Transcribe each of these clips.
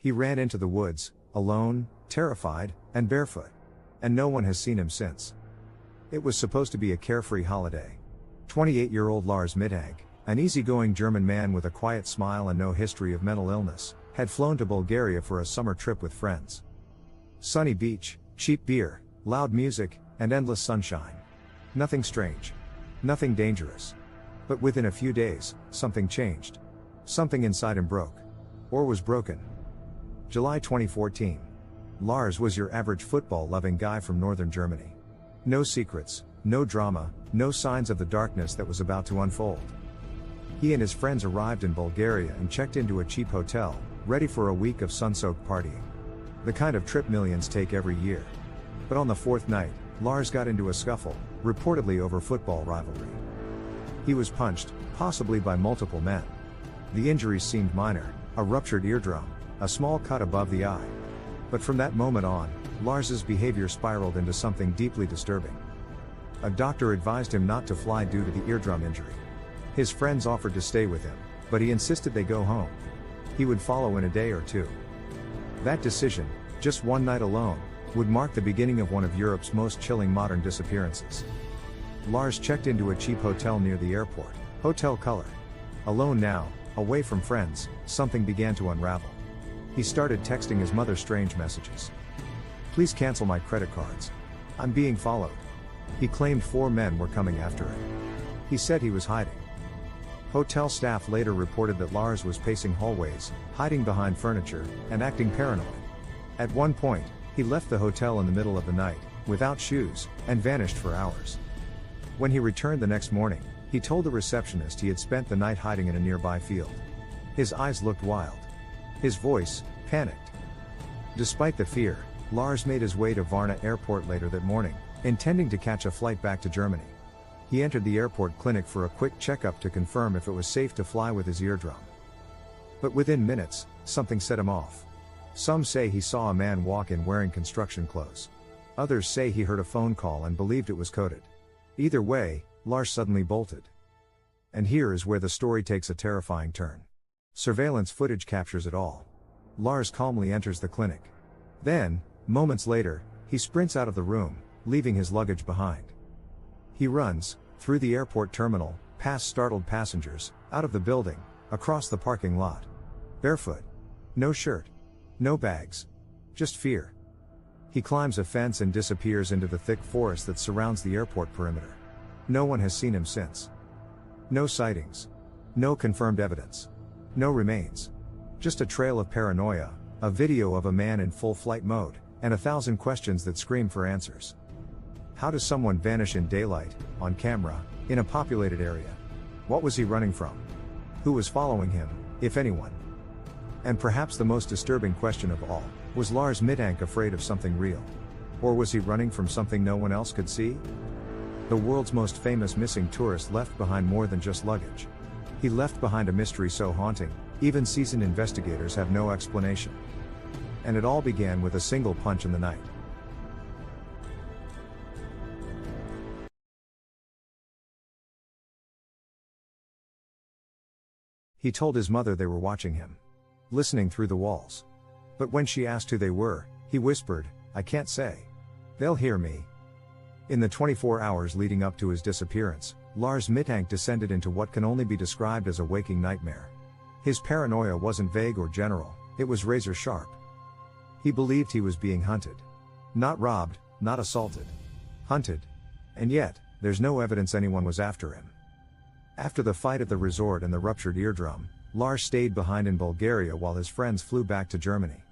He ran into the woods, alone, terrified, and barefoot. And no one has seen him since. It was supposed to be a carefree holiday. 28-year-old Lars Mittank, an easygoing German man with a quiet smile and no history of mental illness, had flown to Bulgaria for a summer trip with friends. Sunny beach, cheap beer, loud music, and endless sunshine. Nothing strange. Nothing dangerous. But within a few days, something changed. Something inside him broke. Or was broken. July 2014. Lars was your average football-loving guy from northern Germany. No secrets, no drama, no signs of the darkness that was about to unfold. He and his friends arrived in Bulgaria and checked into a cheap hotel, ready for a week of sun-soaked partying. The kind of trip millions take every year. But on the fourth night, Lars got into a scuffle, reportedly over football rivalry. He was punched, possibly by multiple men. The injuries seemed minor, a ruptured eardrum, a small cut above the eye. But from that moment on, Lars's behavior spiraled into something deeply disturbing. A doctor advised him not to fly due to the eardrum injury. His friends offered to stay with him, but he insisted they go home. He would follow in a day or two. That decision, just one night alone, would mark the beginning of one of Europe's most chilling modern disappearances. Lars checked into a cheap hotel near the airport, Hotel Color. Alone now, away from friends, something began to unravel. He started texting his mother strange messages. "Please cancel my credit cards. I'm being followed." He claimed 4 men were coming after him. He said he was hiding. Hotel staff later reported that Lars was pacing hallways, hiding behind furniture, and acting paranoid. At one point, he left the hotel in the middle of the night, without shoes, and vanished for hours. When he returned the next morning, he told the receptionist he had spent the night hiding in a nearby field. His eyes looked wild. His voice, panicked. Despite the fear, Lars made his way to Varna Airport later that morning, intending to catch a flight back to Germany. He entered the airport clinic for a quick checkup to confirm if it was safe to fly with his eardrum. But within minutes, something set him off. Some say he saw a man walk in wearing construction clothes. Others say he heard a phone call and believed it was coded. Either way, Lars suddenly bolted. And here is where the story takes a terrifying turn. Surveillance footage captures it all. Lars calmly enters the clinic. Then, moments later, he sprints out of the room, leaving his luggage behind. He runs, through the airport terminal, past startled passengers, out of the building, across the parking lot. Barefoot. No shirt. No bags. Just fear. He climbs a fence and disappears into the thick forest that surrounds the airport perimeter. No one has seen him since. No sightings. No confirmed evidence. No remains. Just a trail of paranoia, a video of a man in full flight mode, and 1,000 questions that scream for answers. How does someone vanish in daylight, on camera, in a populated area? What was he running from? Who was following him, if anyone? And perhaps the most disturbing question of all, was Lars Mittank afraid of something real? Or was he running from something no one else could see? The world's most famous missing tourist left behind more than just luggage. He left behind a mystery so haunting, even seasoned investigators have no explanation. And it all began with a single punch in the night. He told his mother they were watching him, listening through the walls. But when she asked who they were, he whispered, "I can't say. They'll hear me." In the 24 hours leading up to his disappearance, Lars Mittank descended into what can only be described as a waking nightmare. His paranoia wasn't vague or general, it was razor sharp. He believed he was being hunted. Not robbed, not assaulted. Hunted. And yet, there's no evidence anyone was after him. After the fight at the resort and the ruptured eardrum, Lars stayed behind in Bulgaria while his friends flew back to Germany.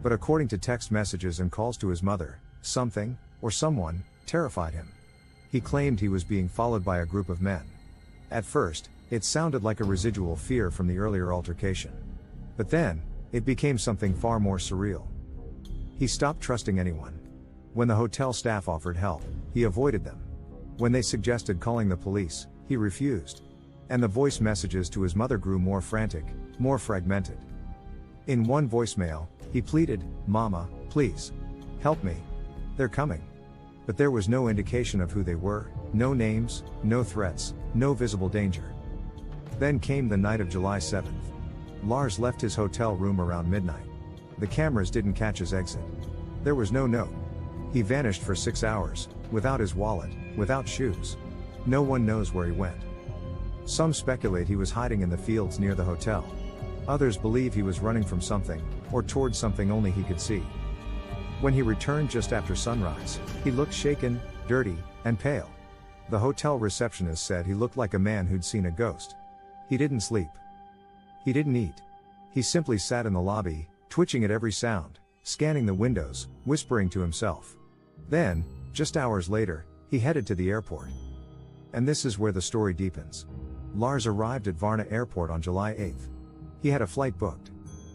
But according to text messages and calls to his mother, something, or someone, terrified him. He claimed he was being followed by a group of men. At first, it sounded like a residual fear from the earlier altercation. But then, it became something far more surreal. He stopped trusting anyone. When the hotel staff offered help, he avoided them. When they suggested calling the police, he refused. And the voice messages to his mother grew more frantic, more fragmented. In one voicemail, he pleaded, "Mama, please. Help me. They're coming." But there was no indication of who they were, no names, no threats, no visible danger. Then came the night of July 7th. Lars left his hotel room around midnight. The cameras didn't catch his exit. There was no note. He vanished for 6 hours, without his wallet, without shoes. No one knows where he went. Some speculate he was hiding in the fields near the hotel. Others believe he was running from something, or towards something only he could see. When he returned just after sunrise, he looked shaken, dirty, and pale. The hotel receptionist said he looked like a man who'd seen a ghost. He didn't sleep. He didn't eat. He simply sat in the lobby, twitching at every sound, scanning the windows, whispering to himself. Then, just hours later, he headed to the airport. And this is where the story deepens. Lars arrived at Varna Airport on July 8th. He had a flight booked.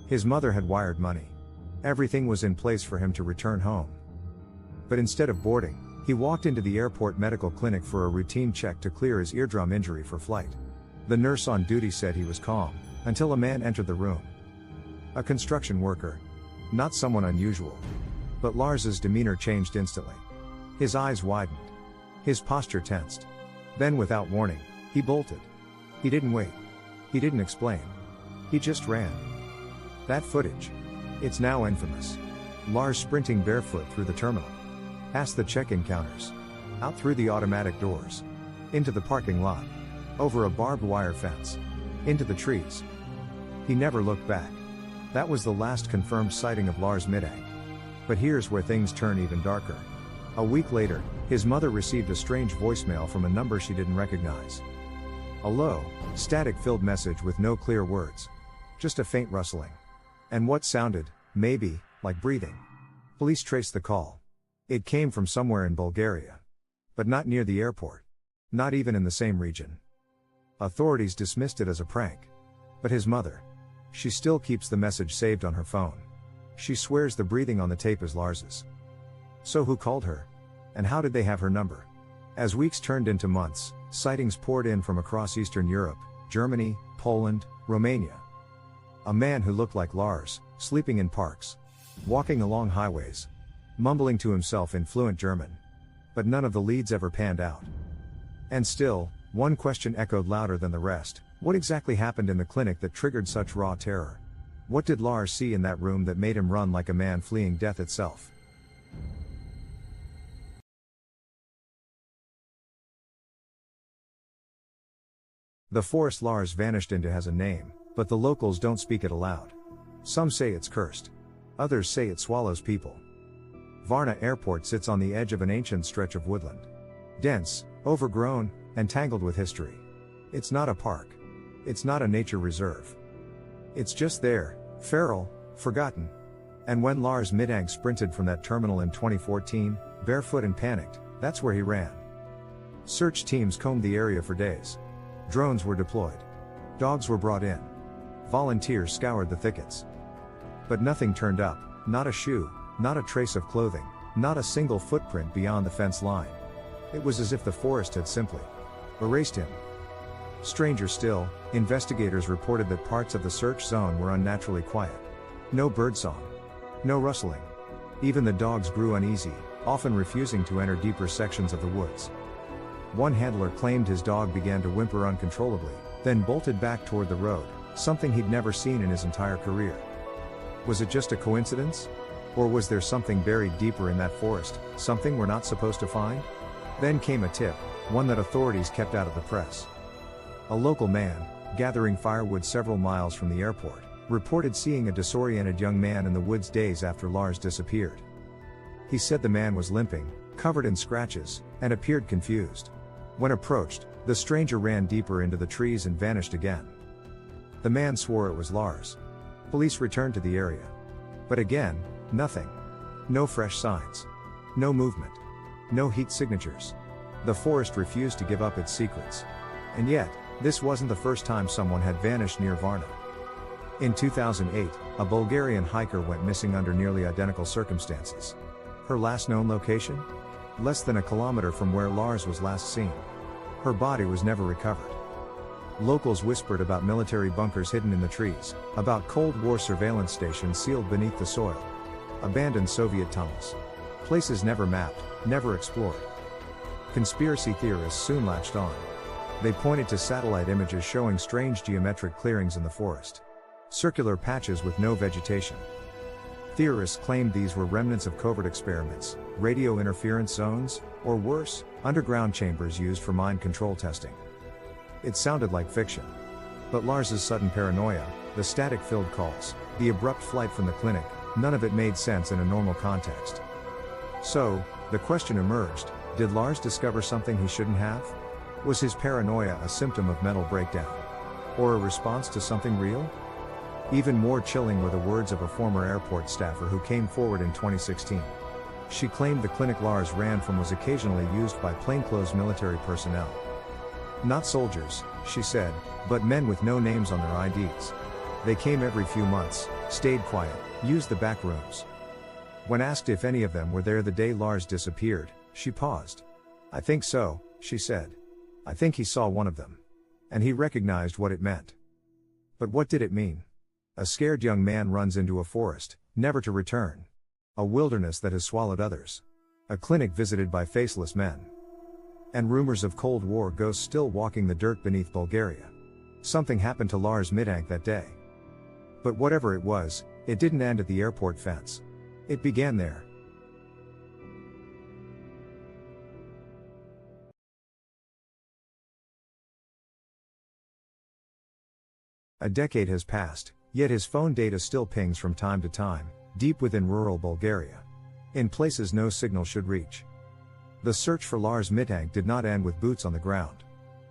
His mother had wired money. Everything was in place for him to return home. But instead of boarding, he walked into the airport medical clinic for a routine check to clear his eardrum injury for flight. The nurse on duty said he was calm, until a man entered the room. A construction worker. Not someone unusual. But Lars's demeanor changed instantly. His eyes widened. His posture tensed. Then without warning, he bolted. He didn't wait. He didn't explain. He just ran. That footage. It's now infamous. Lars sprinting barefoot through the terminal. Past the check-in counters. Out through the automatic doors. Into the parking lot. Over a barbed wire fence. Into the trees. He never looked back. That was the last confirmed sighting of Lars Mittank. But here's where things turn even darker. A week later, his mother received a strange voicemail from a number she didn't recognize. A low, static-filled message with no clear words. Just a faint rustling. And what sounded, maybe, like breathing. Police traced the call. It came from somewhere in Bulgaria. But not near the airport. Not even in the same region. Authorities dismissed it as a prank. But his mother. She still keeps the message saved on her phone. She swears the breathing on the tape is Lars's. So who called her? And how did they have her number? As weeks turned into months, sightings poured in from across Eastern Europe, Germany, Poland, Romania. A man who looked like Lars, sleeping in parks. Walking along highways. Mumbling to himself in fluent German. But none of the leads ever panned out. And still, one question echoed louder than the rest. What exactly happened in the clinic that triggered such raw terror? What did Lars see in that room that made him run like a man fleeing death itself? The forest Lars vanished into has a name, but the locals don't speak it aloud. Some say it's cursed. Others say it swallows people. Varna Airport sits on the edge of an ancient stretch of woodland. Dense, overgrown, and tangled with history. It's not a park. It's not a nature reserve. It's just there, feral, forgotten. And when Lars Mittank sprinted from that terminal in 2014, barefoot and panicked, that's where he ran. Search teams combed the area for days. Drones were deployed. Dogs were brought in. Volunteers scoured the thickets. But nothing turned up, not a shoe, not a trace of clothing, not a single footprint beyond the fence line. It was as if the forest had simply erased him. Stranger still, investigators reported that parts of the search zone were unnaturally quiet. No birdsong. No rustling. Even the dogs grew uneasy, often refusing to enter deeper sections of the woods. One handler claimed his dog began to whimper uncontrollably, then bolted back toward the road, something he'd never seen in his entire career. Was it just a coincidence? Or was there something buried deeper in that forest, something we're not supposed to find? Then came a tip, one that authorities kept out of the press. A local man, gathering firewood several miles from the airport, reported seeing a disoriented young man in the woods days after Lars disappeared. He said the man was limping, covered in scratches, and appeared confused. When approached, the stranger ran deeper into the trees and vanished again. The man swore it was Lars. Police returned to the area. But again, nothing. No fresh signs. No movement. No heat signatures. The forest refused to give up its secrets. And yet, this wasn't the first time someone had vanished near Varna. In 2008, a Bulgarian hiker went missing under nearly identical circumstances. Her last known location? Less than a kilometer from where Lars was last seen. Her body was never recovered. Locals whispered about military bunkers hidden in the trees, about Cold War surveillance stations sealed beneath the soil. Abandoned Soviet tunnels. Places never mapped, never explored. Conspiracy theorists soon latched on. They pointed to satellite images showing strange geometric clearings in the forest. Circular patches with no vegetation. Theorists claimed these were remnants of covert experiments, radio interference zones, or worse, underground chambers used for mind control testing. It sounded like fiction. But Lars's sudden paranoia, the static-filled calls, the abrupt flight from the clinic, none of it made sense in a normal context. So, the question emerged, did Lars discover something he shouldn't have? Was his paranoia a symptom of mental breakdown? Or a response to something real? Even more chilling were the words of a former airport staffer who came forward in 2016. She claimed the clinic Lars ran from was occasionally used by plainclothes military personnel. Not soldiers, she said, but men with no names on their IDs. They came every few months, stayed quiet, used the back rooms. When asked if any of them were there the day Lars disappeared, she paused. "I think so," she said. "I think he saw one of them. And he recognized what it meant." But what did it mean? A scared young man runs into a forest, never to return. A wilderness that has swallowed others. A clinic visited by faceless men. And rumors of Cold War ghosts still walking the dirt beneath Bulgaria. Something happened to Lars Mittank that day. But whatever it was, it didn't end at the airport fence. It began there. A decade has passed, yet his phone data still pings from time to time, deep within rural Bulgaria. In places no signal should reach. The search for Lars Mittank did not end with boots on the ground.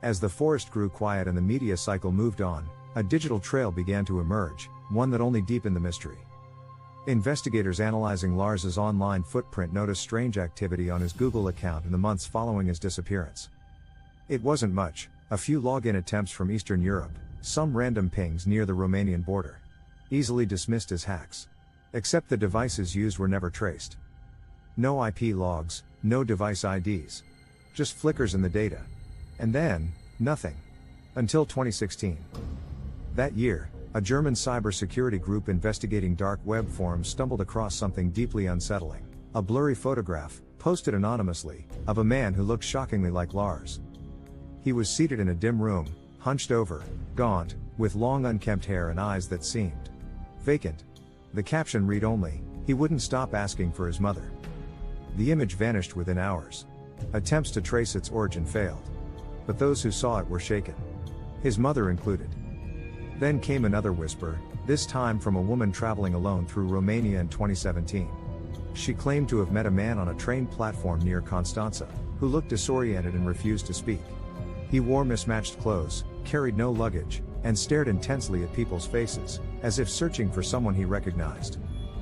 As the forest grew quiet and the media cycle moved on, a digital trail began to emerge, one that only deepened the mystery. Investigators analyzing Lars's online footprint noticed strange activity on his Google account in the months following his disappearance. It wasn't much, a few login attempts from Eastern Europe, some random pings near the Romanian border. Easily dismissed as hacks. Except the devices used were never traced. No IP logs, no device IDs. Just flickers in the data. And then, nothing. Until 2016. That year, a German cybersecurity group investigating dark web forums stumbled across something deeply unsettling. A blurry photograph, posted anonymously, of a man who looked shockingly like Lars. He was seated in a dim room, hunched over, gaunt, with long unkempt hair and eyes that seemed vacant. The caption read only, "He wouldn't stop asking for his mother." The image vanished within hours. Attempts to trace its origin failed. But those who saw it were shaken. His mother included. Then came another whisper, this time from a woman traveling alone through Romania in 2017. She claimed to have met a man on a train platform near Constanța, who looked disoriented and refused to speak. He wore mismatched clothes, carried no luggage, and stared intensely at people's faces, as if searching for someone he recognized.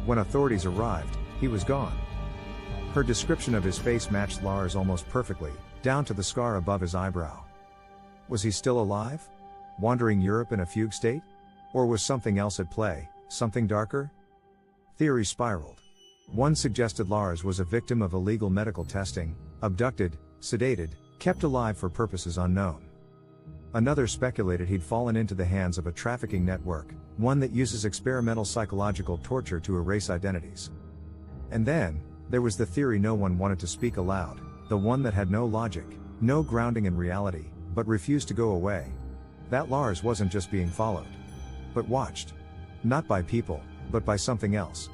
When authorities arrived, he was gone. Her description of his face matched Lars almost perfectly, down to the scar above his eyebrow. Was he still alive? Wandering Europe in a fugue state? Or was something else at play, something darker? Theories spiraled. One suggested Lars was a victim of illegal medical testing, abducted, sedated, kept alive for purposes unknown. Another speculated he'd fallen into the hands of a trafficking network, one that uses experimental psychological torture to erase identities. And then, there was the theory no one wanted to speak aloud, the one that had no logic, no grounding in reality, but refused to go away. That Lars wasn't just being followed, but watched. Not by people, but by something else.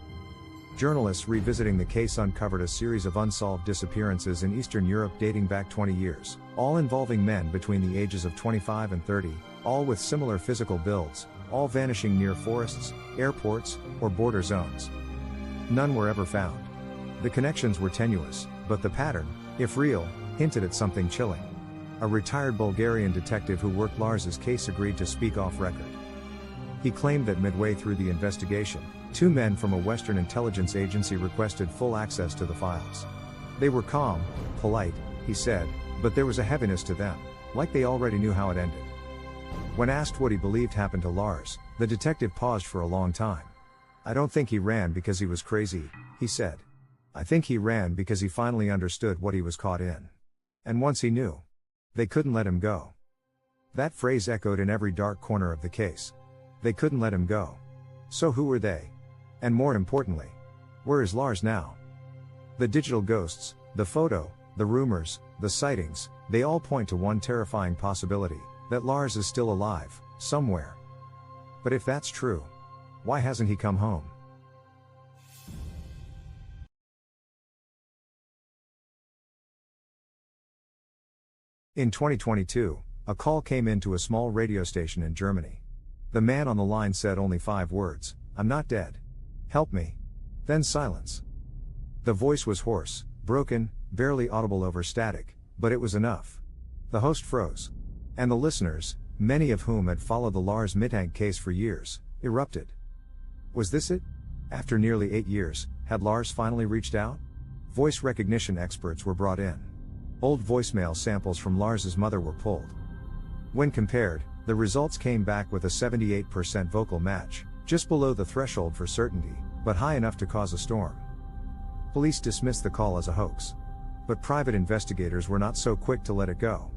Journalists revisiting the case uncovered a series of unsolved disappearances in Eastern Europe dating back 20 years, all involving men between the ages of 25 and 30, all with similar physical builds, all vanishing near forests, airports, or border zones. None were ever found. The connections were tenuous, but the pattern, if real, hinted at something chilling. A retired Bulgarian detective who worked Lars's case agreed to speak off record. He claimed that midway through the investigation, two men from a Western intelligence agency requested full access to the files. They were calm, polite, he said, but there was a heaviness to them, like they already knew how it ended. When asked what he believed happened to Lars, the detective paused for a long time. "I don't think he ran because he was crazy," he said. "I think he ran because he finally understood what he was caught in. And once he knew, they couldn't let him go." That phrase echoed in every dark corner of the case. They couldn't let him go. So who were they? And more importantly, where is Lars now? The digital ghosts, the photo, the rumors, the sightings, they all point to one terrifying possibility, that Lars is still alive, somewhere. But if that's true, why hasn't he come home? In 2022, a call came in to a small radio station in Germany. The man on the line said only 5 words, "I'm not dead. Help me." Then silence. The voice was hoarse, broken, barely audible over static, but it was enough. The host froze. And the listeners, many of whom had followed the Lars Mittank case for years, erupted. Was this it? After nearly 8 years, had Lars finally reached out? Voice recognition experts were brought in. Old voicemail samples from Lars's mother were pulled. When compared, the results came back with a 78% vocal match, just below the threshold for certainty, but high enough to cause a storm. Police dismissed the call as a hoax. But private investigators were not so quick to let it go.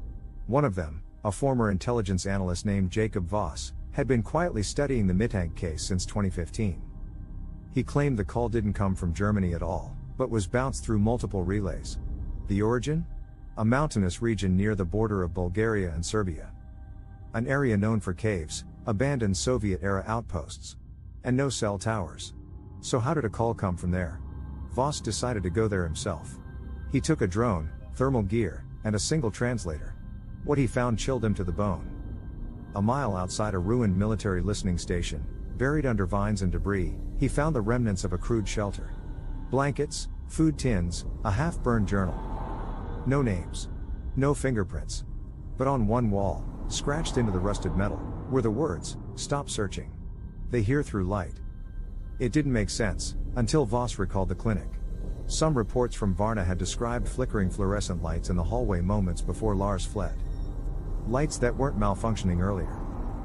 One of them, a former intelligence analyst named Jacob Voss, had been quietly studying the Mittank case since 2015. He claimed the call didn't come from Germany at all, but was bounced through multiple relays. The origin? A mountainous region near the border of Bulgaria and Serbia. An area known for caves, abandoned Soviet-era outposts, and no cell towers. So how did a call come from there? Voss decided to go there himself. He took a drone, thermal gear, and a single translator. What he found chilled him to the bone. A mile outside a ruined military listening station, buried under vines and debris, he found the remnants of a crude shelter. Blankets, food tins, a half-burned journal. No names. No fingerprints. But on one wall, scratched into the rusted metal, were the words, "Stop searching. They hear through light." It didn't make sense, until Voss recalled the clinic. Some reports from Varna had described flickering fluorescent lights in the hallway moments before Lars fled. Lights that weren't malfunctioning earlier.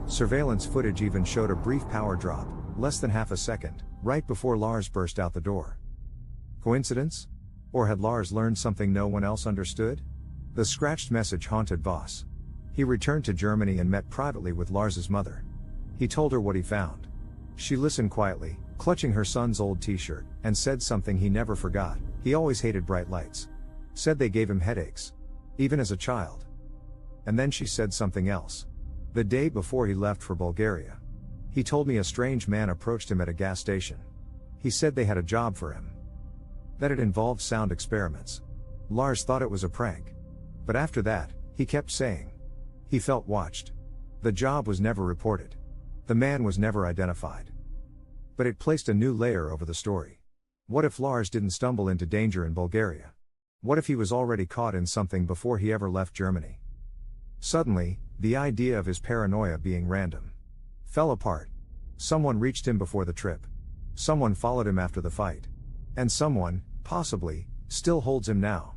Surveillance footage even showed a brief power drop, less than half a second, right before Lars burst out the door. Coincidence? Or had Lars learned something no one else understood? The scratched message haunted Voss. He returned to Germany and met privately with Lars's mother. He told her what he found. She listened quietly, clutching her son's old t-shirt, and said something he never forgot: he always hated bright lights. Said they gave him headaches. Even as a child. And then she said something else. The day before he left for Bulgaria. He told me a strange man approached him at a gas station. He said they had a job for him. That it involved sound experiments. Lars thought it was a prank. But after that, he kept saying. He felt watched. The job was never reported. The man was never identified. But it placed a new layer over the story. What if Lars didn't stumble into danger in Bulgaria? What if he was already caught in something before he ever left Germany? Suddenly, the idea of his paranoia being random fell apart. Someone reached him before the trip. Someone followed him after the fight. And someone, possibly, still holds him now.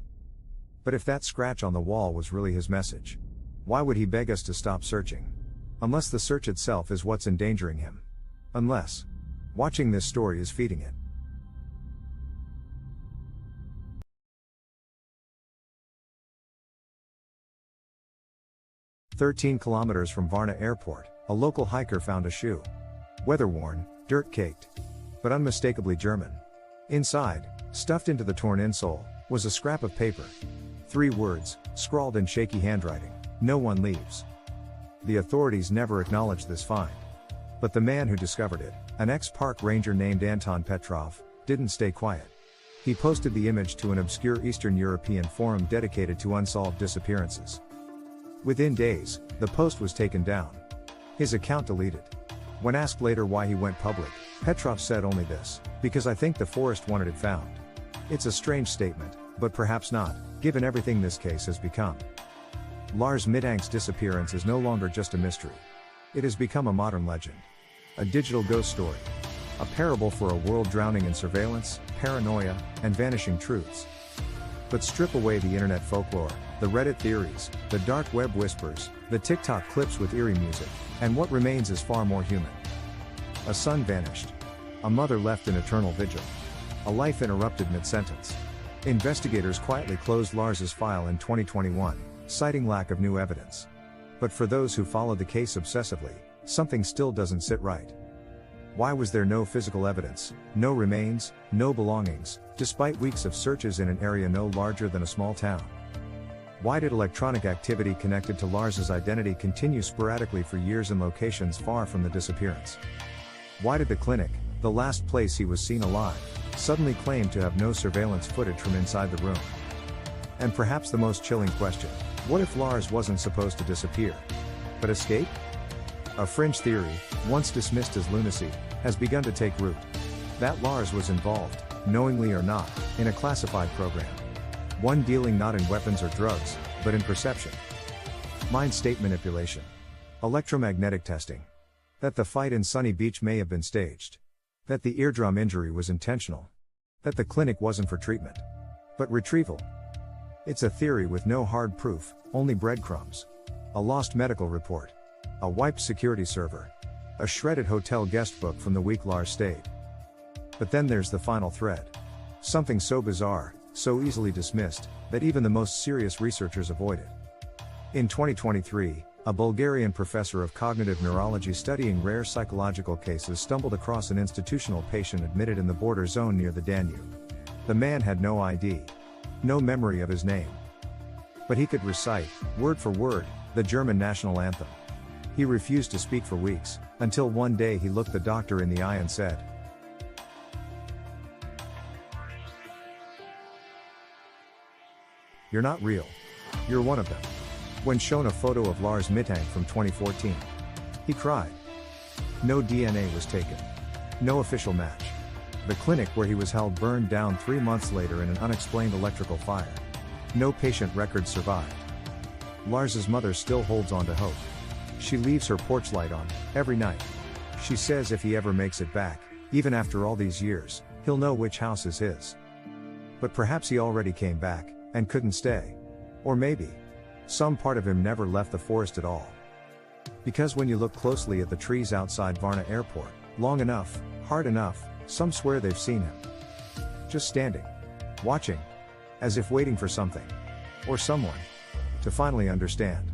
But if that scratch on the wall was really his message, why would he beg us to stop searching? Unless the search itself is what's endangering him. Unless watching this story is feeding it. "13 kilometers from Varna Airport, a local hiker found a shoe. Weather-worn, dirt-caked, but unmistakably German. Inside, stuffed into the torn insole, was a scrap of paper. 3 words, scrawled in shaky handwriting: no one leaves." The authorities never acknowledged this find. But the man who discovered it, an ex-park ranger named Anton Petrov, didn't stay quiet. He posted the image to an obscure Eastern European forum dedicated to unsolved disappearances. Within days, the post was taken down. His account deleted. When asked later why he went public, Petrov said only this: "Because I think the forest wanted it found." It's a strange statement, but perhaps not, given everything this case has become. Lars Mittank's disappearance is no longer just a mystery. It has become a modern legend. A digital ghost story. A parable for a world drowning in surveillance, paranoia, and vanishing truths. But strip away the internet folklore, the Reddit theories, the dark web whispers, the TikTok clips with eerie music, and what remains is far more human. A son vanished. A mother left in eternal vigil. A life interrupted mid-sentence. Investigators quietly closed Lars's file in 2021, citing lack of new evidence. But for those who follow the case obsessively, something still doesn't sit right. Why was there no physical evidence, no remains, no belongings, despite weeks of searches in an area no larger than a small town? Why did electronic activity connected to Lars's identity continue sporadically for years in locations far from the disappearance? Why did the clinic, the last place he was seen alive, suddenly claim to have no surveillance footage from inside the room? And perhaps the most chilling question: What if Lars wasn't supposed to disappear, but escape? A fringe theory, once dismissed as lunacy, has begun to take root. That Lars was involved, knowingly or not, in a classified program. One dealing not in weapons or drugs, but in perception. Mind state manipulation. Electromagnetic testing. That the fight in Sunny Beach may have been staged. That the eardrum injury was intentional. That the clinic wasn't for treatment, but retrieval. It's a theory with no hard proof, only breadcrumbs. A lost medical report. A wiped security server. A shredded hotel guest book from the week Lars stayed. But then there's the final thread. Something so bizarre, so easily dismissed, that even the most serious researchers avoid it. In 2023, a Bulgarian professor of cognitive neurology studying rare psychological cases stumbled across an institutional patient admitted in the border zone near the Danube. The man had no ID. No memory of his name. But he could recite, word for word, the German national anthem. He refused to speak for weeks, until one day he looked the doctor in the eye and said, "You're not real. You're one of them." When shown a photo of Lars Mittank from 2014, he cried. No DNA was taken. No official match. The clinic where he was held burned down 3 months later in an unexplained electrical fire. No patient records survived. Lars's mother still holds on to hope. She leaves her porch light on, every night. She says if he ever makes it back, even after all these years, he'll know which house is his. But perhaps he already came back, and couldn't stay. Or maybe, some part of him never left the forest at all. Because when you look closely at the trees outside Varna Airport, long enough, hard enough, some swear they've seen him. Just standing. Watching. As if waiting for something. Or someone. To finally understand.